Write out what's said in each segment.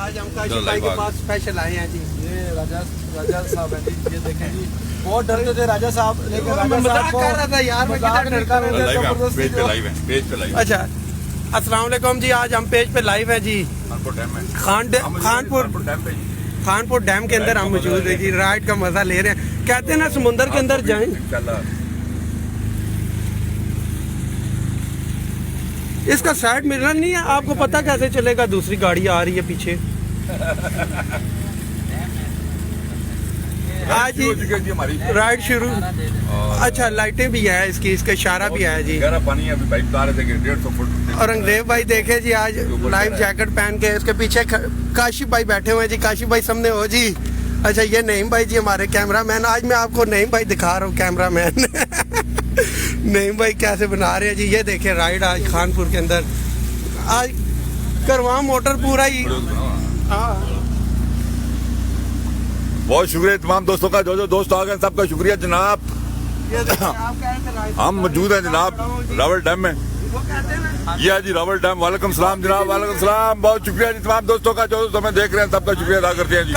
आज हम काशी भाई के पास स्पेशल आए हैं जी। ये राजा साहब है जी, ये देखें जी, बहुत डरते थे राजा साहब, लेकिन राजा साहब को कर रहा था यार, मैं कितना डरता हूं। पेज पे लाइव है, पेज पे लाइव। अच्छा, अस्सलाम वालेकुम जी। आज हम पेज पे लाइव है जी। खानपुर डैम के अंदर हम मौजूद है जी। राइड का मजा ले रहे हैं। कहते हैं ना समुंदर के अंदर जाएं। इसका साइड मिरर नहीं है, आपको पता कैसे चलेगा दूसरी गाड़ी आ रही है पीछे? आज हमारी राइड शुरू। अच्छा, लाइटें भी है इसकी, इसका इशारा भी है जी। पानी अभी बाइक बता रहे थे कि 150 फुट। और अंग्रेज भाई देखे जी, आज लाइव जैकेट पहन के। इसके पीछे काशी भाई बैठे हुए हैं जी। काशी भाई सामने हो जी। अच्छा, ये नईम भाई जी हमारे कैमरामैन। आज मैं आपको नईम भाई दिखा रहा हूँ, कैमरामैन। नईम भाई कैसे बना रहे हैं जी। ये देखे राइड आज खानपुर के अंदर। आज करवा मोटर पूरा ही। हाँ, बहुत शुक्रिया तमाम दोस्तों का, जो दोस्त आ गए सबका शुक्रिया जनाब। हम मौजूद हैं जनाब रावल डैम में। ये जी रावल डैम। वालेकुम सलाम जनाब, वालेकुम सलाम। बहुत शुक्रिया जी तमाम दोस्तों का, जो दोस्त हमें देख रहे हैं सबका शुक्रिया अदा करते हैं जी।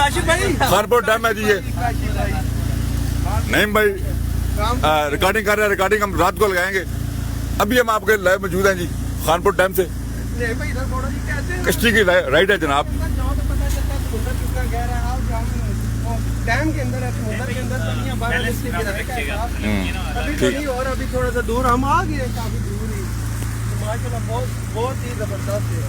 खानपुर डैम है जी ये। नहीं भाई रिकॉर्डिंग कर रहे हैं, रिकॉर्डिंग हम रात को लगाएंगे। अभी हम आपके लाइव मौजूद हैं जी खानपुर डैम से। कश्ती की राइड है जनाब। डैम के अंदर है, समुद्र के अंदर नहीं है, बाहर अभी तो नहीं। और अभी थोड़ा सा दूर हम आ गए, काफी दूर ही। तो माशाल्लाह बहुत ही जबरदस्त है।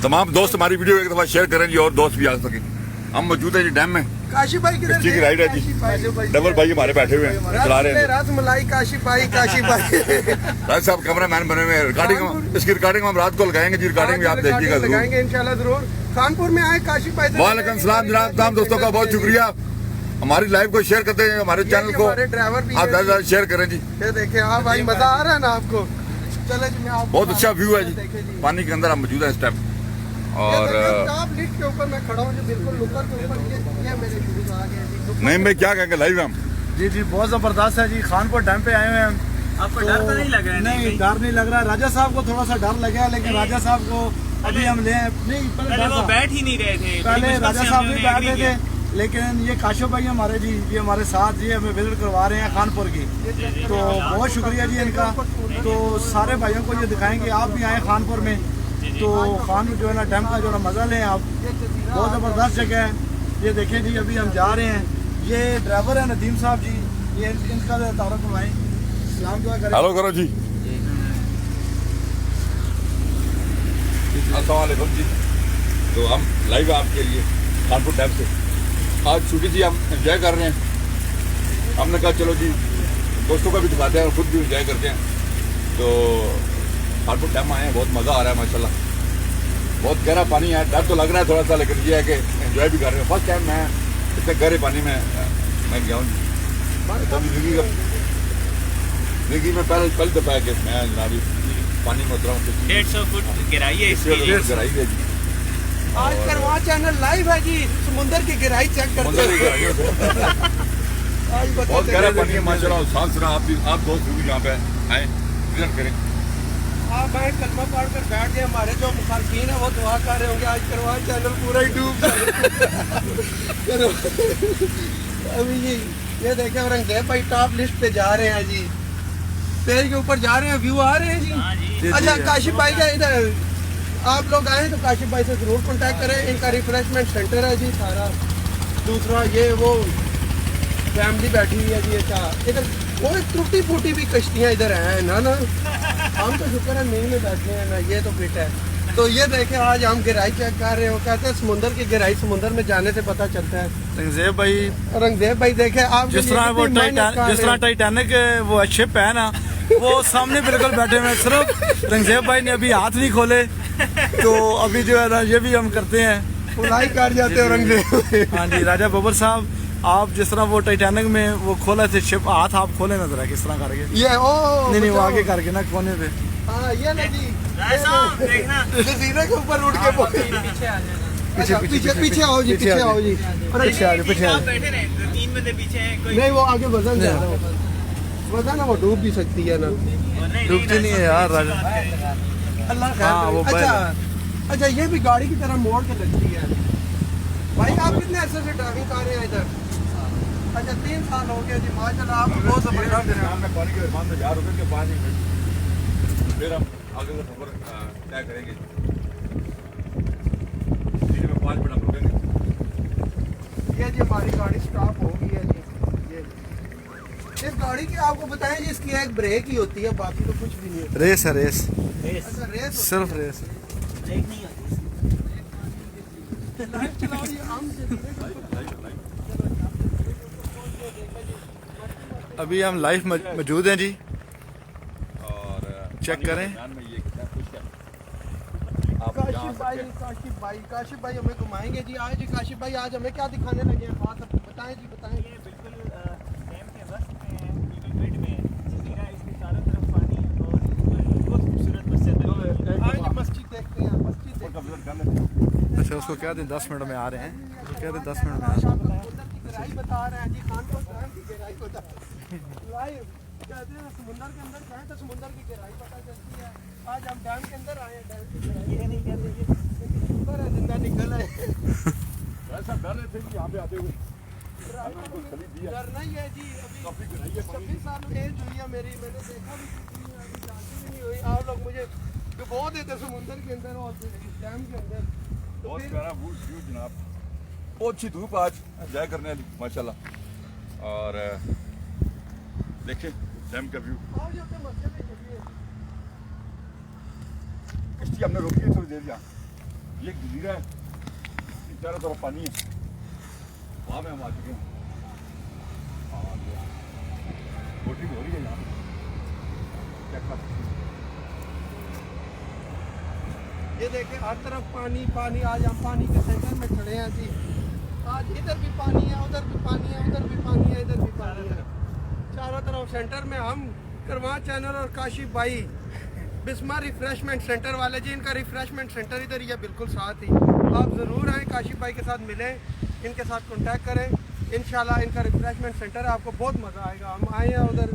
तमाम दोस्त हमारी वीडियो एक दफा शेयर करें जी, और दोस्त भी आ सके। हम मौजूद है जी डैम में। काशी भाई किधर? कश्ती की राइड है जी। डबल भाई हमारे बैठे हुए हैं, चला रहे हैं। रसमलाई काशी भाई, काशी भाई। राज साहब कैमरामैन बने हुए हैं। रिकॉर्डिंग, इसकी रिकॉर्डिंग हम रात को लगाएंगे जी। रिकॉर्डिंग भी आप देखिएगा, लगाएंगे इंशाल्लाह जरूर। कानपुर में आए काशी भाई। वालेकुम सलाम जनाब। तमाम दोस्तों का बहुत शुक्रिया। हमारी लाइव को शेयर करते हैं, हमारे चैनल को ड्राइवर भी आप ज़्यादा शेयर करें जी। ये देखें आप भाई, मजा आ रहा है ना आपको? चले जी, मैं बहुत अच्छा व्यू है जी। पानी के अंदर हम मौजूद है इस टाइम। और टॉप लिफ्ट के ऊपर मैं खड़ा हूँ जो बिल्कुल ऊपर के ऊपर। ये मेरे व्यूज आ गए जी। नहीं भाई क्या कहेंगे, लाइव हम जी जी बहुत जबरदस्त है जी। खानपुर डैम पे आए हुए हैं। आपको डर तो नहीं लग रहा है? नहीं, डर नहीं लग रहा। राजा साहब को थोड़ा सा डर लगा, लेकिन राजा साहब को अभी हम ले नहीं, पहले वो बैठ ही नहीं रहे थे। पहले राजा साहब भी बैठ रहे थे, लेकिन ये काशो भाई हमारे जी, ये हमारे साथ जी हमें विजिट करवा रहे हैं खानपुर की। तो बहुत शुक्रिया जी इनका। तो सारे भाइयों को ये दिखाएंगे, आप भी आए खानपुर में। तो खानपुर जो है ना डैम का जो है मज़ा लें आप। बहुत ज़बरदस्त जगह है। ये देखें जी, अभी हम जा रहे हैं। ये ड्राइवर है नदीम साहब जी, ये इनका तारुफ करवाएं। सलाम दुआ करें। हेलो करो जी। अस्सलाम वालेकुम जी। तो हम लाइव आपके लिए खानपुर डैम से। आज छुट्टी जी, हम एंजॉय कर रहे हैं। हमने कहा चलो जी दोस्तों का भी दिखाते हैं और खुद भी एंजॉय करते हैं। तो खानपुर डैम आए हैं, बहुत मज़ा आ रहा है माशाल्लाह। बहुत गहरा पानी है, डर तो लग रहा है थोड़ा सा, लेकिन ये है कि एंजॉय भी कर रहे हैं। फर्स्ट टाइम मैं इतने गहरे पानी में मैं गया हूँ। जिंदगी में पहली दफ़ा है कि मैं जनाब पानी में उतरा हूँ। 150 फुट गहराई है इसकी। गहराई है जी। आज करवा चैनल लाइव है जी। समुंदर की गहराई चेक करते हैं। बहुत गहरा पानी है माशाल्लाह। सांस सुना आप दोस्त भी यहाँ पे आए, विजिट करें। आप भाई कलमा पढ़ कर बैठ गए। हमारे जो मुखालफीन है वो दुआ कर रहे होंगे आज करवा चैनल पूरा ही डूब जाए। अभी ये देखें, औरंगजेब भाई टॉप लिस्ट पे जा रहे हैं जी। पेड़ के ऊपर जा रहे हैं, व्यू आ रहे हैं जी। अच्छा, काशिफ भाई का इधर आप लोग आए तो काशिफ भाई से जरूर कांटेक्ट करें। इनका रिफ्रेशमेंट सेंटर है जी सारा। दूसरा ये वो फैमिली बैठी हुई है जी। अच्छा, इधर कोई टूटी फूटी भी कश्तियाँ इधर हैं ना। हम तो शुक्र है नींद में बैठे हैं ना, ये तो फिट है। तो ये देखें, आज हम गहराई चेक कर रहे हो। कहते हैं समुंदर की गहराई समुंदर में जाने से पता चलता है। रंगदेव भाई देखे आप, जिस तरह टाइटैनिक वो शिप है ना, वो सामने बिल्कुल बैठे हुए। सिर्फ रंगजेब भाई ने अभी हाथ नहीं खोले, तो अभी जो है ना ये भी हम करते हैं, उलाई कर जाते हो रंगदेव। हाँ जी, राजा बब्बर साहब, आप जिस तरह वो टाइटैनिक में वो खोला थे शिप, हाथ आप खोले नजर किस तरह करके। ये नहीं वो आगे करके ना कोने पे। हाँ ये ना जी, देखना जजीरे के ऊपर उठ के पीछे आ जाना। पीछे आओ जी, पीछे आओ जी। पीछे आ जाओ, पीछे आ जाओ। बैठे रहे 3 बंदे पीछे हैं, कोई नहीं वो आगे वजन ज्यादा। पता ना वो डूब भी सकती है ना। डूबती नहीं है यार राजा। अल्लाह खैर हाँ, वो करे। अच्छा ये भी गाड़ी की तरह मोड़ के लगती है। भाई आप कितने अरसे से ड्राइविंग कर रहे हैं इधर? अच्छा 3 साल हो गया जी माशाल्लाह। आप बहुत जबरदस्त हैं। में पानी के मेहमान में 1000 रुपये के पानी फिर हम आगे का सफर तय करेंगे। दिन में 5 मिनट हम रुकेंगे। ये जी हमारी गाड़ी स्टॉप हो गई है जी। ये इस गाड़ी की आपको बताएं जी इसकी एक ब्रेक ही होती है, बाकी तो कुछ भी नहीं होता। रेस है रेस, अच्छा रेस सिर्फ रेस। लाइव चलाओ ये आम से। अभी हम लाइव मौजूद हैं जी। और चेक करें। मैदान में ये कितना खुश है। आप यहाँ काशिफ भाई हमें घुमाएंगे जी। आज काशिफ भाई आज हमें क्या दिखाने लगे हैं? बात बताएं जी बताएं। ये बिल्कुल डैम के वस्त में है, बिल्कुल मिड में है। जजीरा इसके चारों तरफ पानी है और बहुत खूबसूरत मस्जिद है। आज जी मस्जिद देखते हैं, मस्जिद देखते हैं। अच्छा उसको क्या दें 10 मिनट में आ रहे हैं। उसको क्या दें 10 मिनट में आ रहे हैं। उधर की गहराई बता रहे हैं जी। खानपुर डैम की गहराई बता लाइव कहते हैं समुंदर के अंदर जाएं तो समुंदर की गहराई पता चलती है। आज हम डैम के अंदर आए हैं। डैम की गहराई ये नहीं कहते ये ऊपर है जिंदा निकल है। ऐसा डर रहे थे कि यहाँ पे आते हुए डरना ही है जी। अभी 26 साल एज हुई है मेरी, मैंने देखा भी कुछ नहीं है, अभी जानती भी नहीं हुई। आप लोग मुझे डुबो देते समुंदर के अंदर और डैम के अंदर। तो बहुत फिर प्यारा व्यू जनाब। बहुत अच्छी धूप आज एंजॉय करने वाली माशाल्लाह। और देखें डैम का व्यू। आओ जी अपने मस्जिद में चलिए। कश्ती हमने रोकी है थोड़ी देर यहाँ। ये एक जजीरा है, चारों तरफ पानी है। वहाँ में हम आ चुके हैं और बोटिंग हो रही है यहाँ। क्या कर सकते हैं। ये देखें हर तरफ पानी पानी। आज हम पानी के सेंटर में खड़े हैं जी। आज इधर भी पानी है, उधर भी पानी है, उधर भी पानी है, इधर भी पानी है। चारों तरफ सेंटर में हम करवा चैनल और काशिफ भाई बिस्मा रिफ्रेशमेंट सेंटर वाले जी। इनका रिफ्रेशमेंट सेंटर इधर ही है बिल्कुल साथ ही। आप ज़रूर आएँ, काशिफ भाई के साथ मिलें, इनके साथ कांटेक्ट करें। इंशाल्लाह इनका रिफ्रेशमेंट सेंटर है, आपको बहुत मज़ा आएगा। हम आए हैं उधर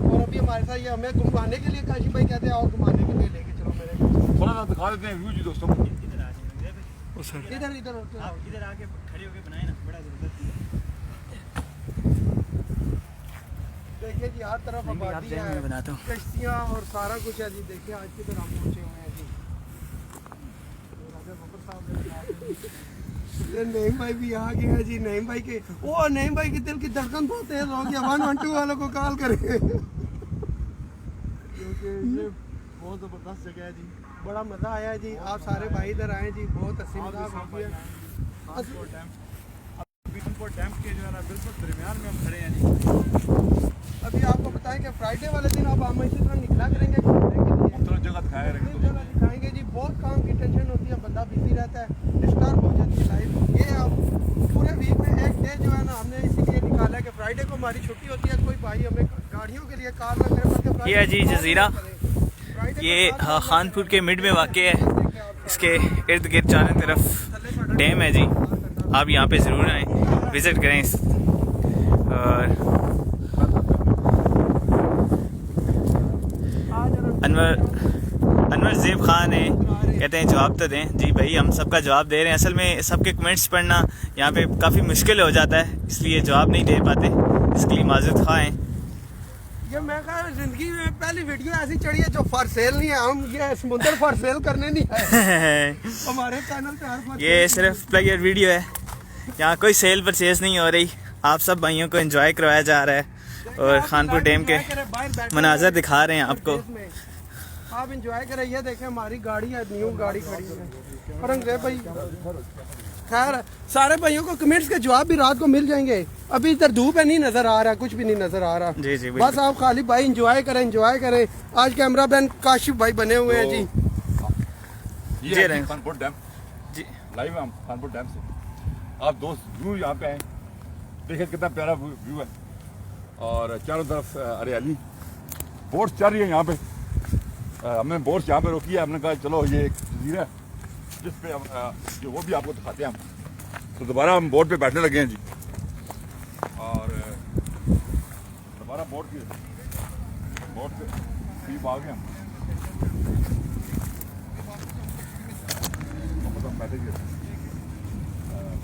और अभी हमारे साथ ये हमें घुमाने के लिए काशिफ भाई कहते हैं और घुमाने के लिए लेके चलो मेरे। थोड़ा सा दिखा देते हैं व्यू जी दोस्तों को। इधर आ जाइए इधर इधर होते आप इधर आके खड़े होके बनाए ना, बड़ा जबरदस्त है। देखिए जी हर तरफ आबादी है, बनाता हूँ। कश्तियाँ और सारा कुछ है जी। देखिए आज किधर हम पहुँचे हुए हैं जी। ये नईम भाई भी आ गए हैं जी। नईम भाई के नईम भाई की दिल की धड़कन बहुत तेज हो गया। 112 वालों को कॉल करेंगे क्योंकि ये बहुत ज़बरदस्त जगह है जी। बड़ा मज़ा आया है जी। आप सारे भाई इधर आए जी, बहुत हंसी मजाक होती है। खानपुर डैम के जो है ना बिल्कुल दरमियान में हम खड़े हैं जी। अभी आपको बताएं कि फ्राइडे वाले दिन आप हम इसी तरह निकला करेंगे घूमने के लिए। मुख्तलिफ जगह दिखाया एक जगह दिखाएंगे जी। बहुत काम की टेंशन होती है, बंदा बिजी रहता है, डिस्टर्ब हो जाती है लाइफ। ये आप पूरे वीक में एक डे जो है ना हमने इसीलिए निकाला है कि फ्राइडे को हमारी छुट्टी होती है। कोई भाई हमें गाड़ियों के लिए कार ना करे, बल्कि ये है जी जजीरा। ये खानपुर के मिड में वाक़ है। इसके इर्द गिर्द चारों तरफ डैम है जी। आप यहाँ पे ज़रूर आएँ, विज़िट करें। और अनवर ज़ेब खान है, कहते हैं जवाब तो दें। जी भाई हम सबका जवाब दे रहे हैं। असल में सबके कमेंट्स पढ़ना यहाँ पे काफ़ी मुश्किल हो जाता है, इसलिए जवाब नहीं दे पाते। इसके लिए माज़रत ख़्वाह हैं। ये मैं कहा जिंदगी में पहली वीडियो ऐसी चढ़ी है जो फॉर सेल नहीं है। हम ये समुद्र फॉर सेल करने नहीं आए। हमारे चैनल पे हर ये सिर्फ प्लेयर वीडियो है, यहाँ कोई सेल परचेज नहीं हो रही। आप सब भाइयों को एंजॉय करवाया जा रहा है और खानपुर डैम के मनाजर दिखा रहे हैं आपको। आप इंजॉय करें। ये देखें हमारी गाड़ी है, न्यू गाड़ी खड़ी है। औरंगजेब भाई खैर सारे भाइयों को कमेंट्स के जवाब भी रात को मिल जाएंगे। अभी इधर धूप है, नहीं नजर आ रहा, कुछ भी नहीं नजर आ रहा। जी जी बस आप खाली भाई इंजॉय करें, इंजॉय करें। आज कैमरा मैन काशिफ भाई बने हुए हैं जी। ये है खानपुर डैम जी। लाइव हम खानपुर डैम से। आप दोस्त व्यू यहाँ पे आए, देखिए कितना प्यारा व्यू है और चारों तरफ हरियाली। बोट्स चल रही है यहाँ पे। हमने बोट्स यहाँ पे रोकी है। हमने कहा चलो ये एक जजीरा है जिस पे हम जो वो भी आपको दिखाते हैं हम। तो दोबारा हम बोट पे बैठने लगे हैं जी। और दोबारा बोट की बहुत करीब आ गए हम। हम बैठे गए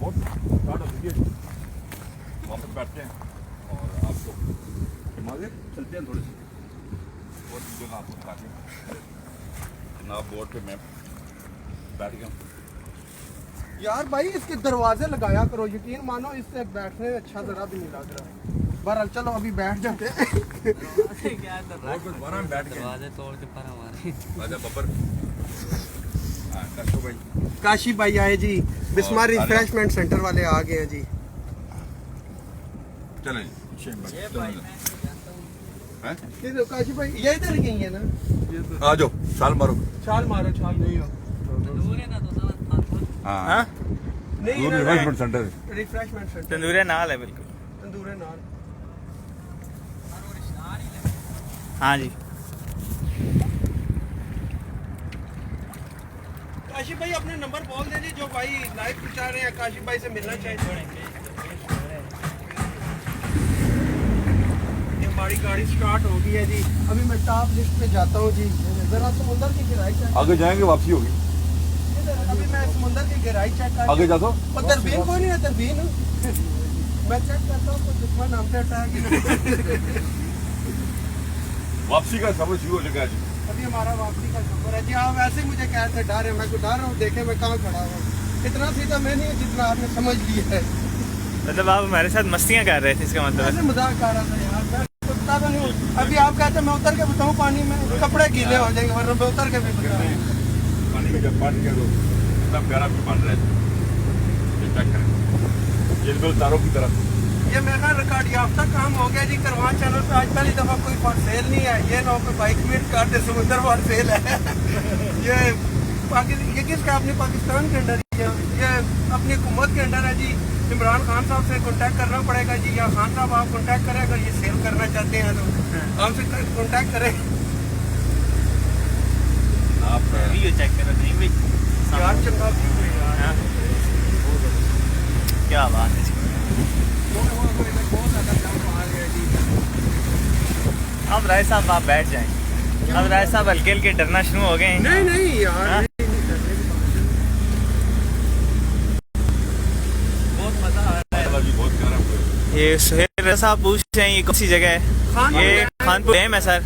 बहुत ज़्यादा देखिए वापस बैठते हैं और आपको हिमालय चलते हैं थोड़ी सी और जगह आपको दिखाते हैं। जनाब बोर्ड पे मैं बैठ गया हूँ। यार भाई इसके दरवाजे लगाया करो, यकीन मानो इससे बैठने में अच्छा जरा भी नहीं लग रहा। बहरहाल चलो अभी बैठ जाते हैं। दोबारा हम बैठ गए दरवाजे तोड़ के पर हमारे राजा बब्बर कशो भाई काशी भाई आए जी, बिस्मार और रिफ्रेशमेंट सेंटर वाले आ गए हैं जी। चलें शेम भाई हैं किधर काशी भाई? ये इधर गई है ना? आ जाओ छाल मारो। छाल मारो, छाल नहीं हो। दूर है ना तो साला थानपुर हाँ हाँ नहीं दूर refreshment centre refreshment centre tandoori नाल है बिल्कुल। तंदूरे नान। हाँ जी काशी भाई अपने नंबर बोल दे जी, जो भाई लाइव पहुंचा रहे हैं काशी भाई से मिलना चाहिए। ये हमारी गाड़ी स्टार्ट हो गई है जी। अभी मैं टॉप लिस्ट पे जाता हूँ जी। जरा समुंदर की गहराई चेक। आगे जाएंगे वापसी होगी। अभी मैं समुंदर की गहराई चेक कर। आगे जा दो तरबीन कोई नहीं है, तरबीन मैं चेक करता हूँ कुछ दुश्मन हमसे अटैक। वापसी का सफर शुरू हो चुका है जी। अभी हमारा वापसी का सफर है जी। आप वैसे ही मुझे कह रहे डर है, मैं को डर रहा हूँ। देखे मैं कहाँ खड़ा हूँ, इतना सीधा मैं नहीं हूँ जितना आपने समझ लिया है। मतलब आप हमारे साथ मस्तियाँ कर रहे थे, इसका मतलब ऐसे मजाक कर रहा था यार, मैं कुत्ता तो नहीं हूँ। अभी आप कहते हैं मैं उतर के बताऊँ पानी में, कपड़े गीले हो जाएंगे, वरना मैं उतर के भी बताऊँ। पानी में जब पानी कर दो इतना प्यारा भी बन रहा है। ये चेक करें ये बिल्कुल तारों की तरह। ये मेरा रिकॉर्ड याफ्ता काम हो गया जी। करवान चैनल पे आज पहली दफा कोई फॉर सेल नहीं है। ये ना कोई बाइक मीट कर दे समुद्र फॉर सेल है। ये किसका अपनी पाकिस्तान के अंडर है, ये अपनी हुकूमत के अंडर है जी। इमरान खान साहब से कांटेक्ट करना पड़ेगा जी, या खान साहब आप कांटेक्ट करें अगर ये सेल करना चाहते हैं तो हमसे कांटेक्ट करें। आप वीडियो चेक करो नहीं भाई। यार चंगा व्यू है यार। हाँ? क्या बात है इसकी। बहुत ज्यादा जाम आ गया जी। अब राय साहब आप बैठ जाएं। अब राय साहब हल्के हल्के डरना शुरू हो गए हैं। नहीं यार, हाँ? नहीं डरने की बात है। बहुत मजा आ रहा है। जी बहुत प्यारा हुआ। ये सुहेल साहब पूछ रहे हैं ये कौन सी जगह है? ये खानपुर डैम है सर।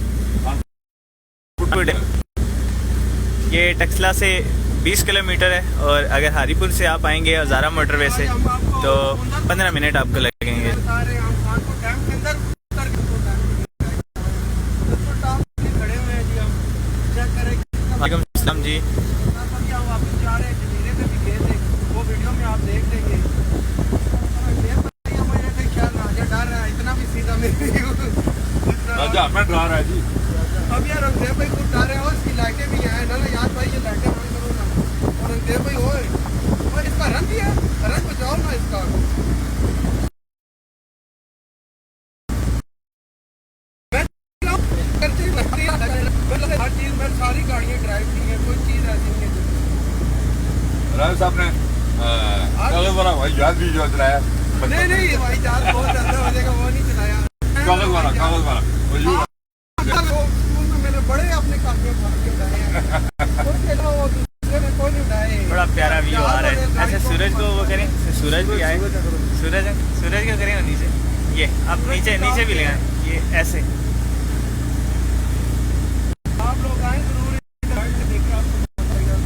खानपुर डैम ये टक्सला से 20 किलोमीटर है और अगर हारीपुर से आप आएंगे और ज़ारा मोटरवे से तो 15 मिनट आपको लगेंगे। सारे हम खानपुर डैम के अंदर उतर के टॉप पे खड़े हुए हैं जी। हम चेक करें वालेकुम सलाम जी। अभी हम वापस जा रहे हैं, जजीरे पे भी गए थे, वो वीडियो में आप देख लेंगे। मुझे तो ख्याल राजा डर रहा है, इतना भी सीधा मैं नहीं हूँ। राजा मैं डरा रहा है जी। अब यार रंगदेव भाई खुद डर रहे हो, इसकी लाइटें भी हैं ना याद भाई, ये लाइटें बंद करो ना। और रंगदेव भाई हो और इसका रन भी है, रन बचाओ ना इसका। हर चीज में सारी गाड़ियाँ ड्राइव की हैं, कोई चीज ऐसी नहीं है। राजा साहब ने कागज वाला भाई जहाज भी जो चलाया। नहीं भाई जहाज बहुत ज्यादा हो जाएगा, वो नहीं चलाया। कागज वाला वो यूं स्कूल में मैंने बड़े अपने काफियों भाग के उठाए हैं। कोई खेला वो दूसरे ने कोई नहीं उठाए। बड़ा प्यारा व्यू आ रहा है। ऐसे सूरज को वो करें, सूरज भी आए। सूरज को करें और नीचे ये आप नीचे भी ले आए ये ऐसे। आप लोग आए जरूर, देखिए आपको पता चलेगा।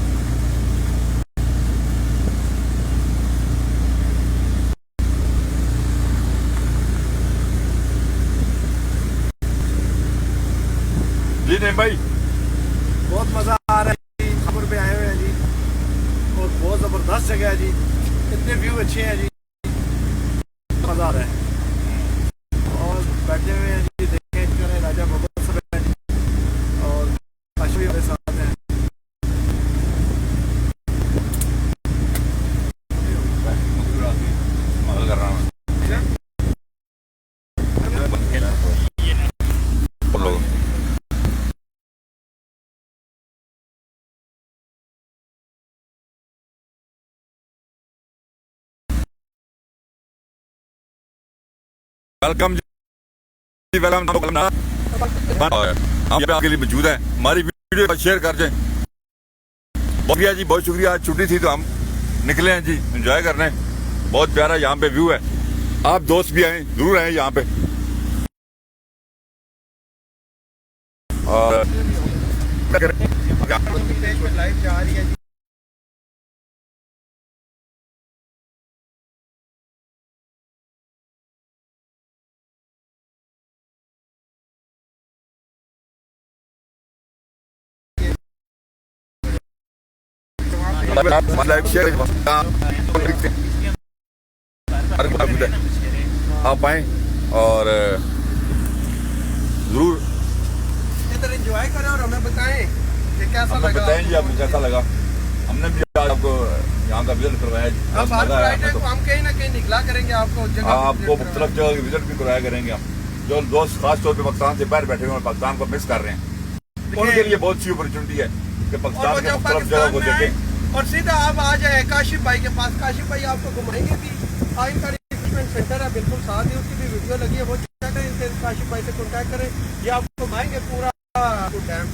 जी नहीं भाई बहुत मज़ा आ रहा है जी। खानपुर पे आए हुए हैं जी और बहुत ज़बरदस्त जगह है जी। इतने व्यू अच्छे हैं जी, मज़ा आ रहा है। और बैठे हुए हैं जी, देखें इतने राजा बब्बर सब हैं जी और काशी भी हमारे साथ हैं। मगल कर रहा हूँ लोग। वेलकम जी, वेलकम। हम आपके लिए मौजूद हैं, हमारी वीडियो शेयर कर दें। बहुत शुक्रिया जी, बहुत शुक्रिया। आज छुट्टी थी तो हम निकले हैं जी एंजॉय करने। बहुत प्यारा यहाँ पे व्यू है। आप दोस्त भी आए, जरूर आए यहाँ पे। और लाइव जा रही है जी। आप आए और जरूर इधर एंजॉय करें और हमें बताएं कि कैसा हमें लगा। बताएं जी आपको कैसा लगा। हमने भी आज आपको यहाँ का विजिट करवाया जी। अब हर मजा आया फ्राइडे हमें को तो। हम कहीं ना कहीं निकला करेंगे आपको जगह पे आपको visit मुख्तलिफ जगह की विजिट भी करवाया करेंगे हम। जो दोस्त खास तौर पे पाकिस्तान से बाहर बैठे हुए हैं, पाकिस्तान को मिस कर रहे हैं, उनके लिए बहुत सी अपॉर्चुनिटी है कि और वो पाकिस्तान के जो मुख्तलिफ जगह पाकिस्तान को में आए देखें। और सीधा आप आ जाए काशिफ भाई के पास। काशिफ भाई आपको घुमाएंगे भी। इनका रिफ्रेशमेंट सेंटर है बिल्कुल साथ ही, उसकी भी वीडियो लगी है, वो चेक करें। इनसे काशिफ भाई से कॉन्टैक्ट करें, ये आपको घुमाएंगे पूरा टाइम।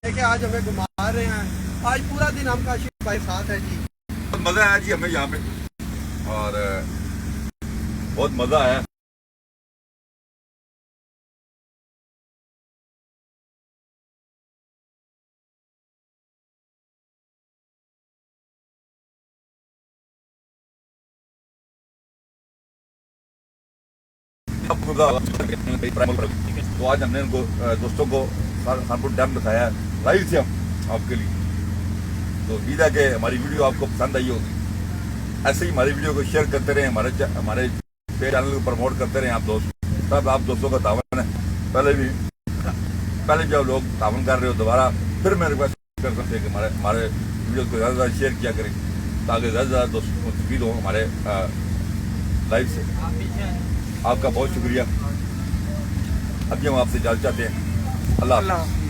देखिए आज हमें घुमा रहे हैं, आज पूरा दिन हम काशिफ भाई साथ है जी। बहुत मजा आया जी हमें यहाँ पे और बहुत मजा आया। तो आज हमने उनको दोस्तों को खानपुर डैम दिखाया है, लाइव थे हम आपके लिए। तो उम्मीद है कि हमारी वीडियो आपको पसंद आई होगी। ऐसे ही हमारी वीडियो को शेयर करते रहे, हमारे चैनल को प्रमोट करते रहे आप दोस्त। सब आप दोस्तों का तावन है। पहले भी आप लोग तावन कर रहे हो, दोबारा फिर मैं रिक्वेस्ट कर सकते हैं कि हमारे वीडियो को ज़्यादा से ज़्यादा शेयर किया करें ताकि ज़्यादा से ज़्यादा दोस्त मुस्तफीद हों हमारे लाइव से। आपका बहुत शुक्रिया। अभी हम आपसे इजाज़त चाहते हैं। अल्लाह हाफ़िज़।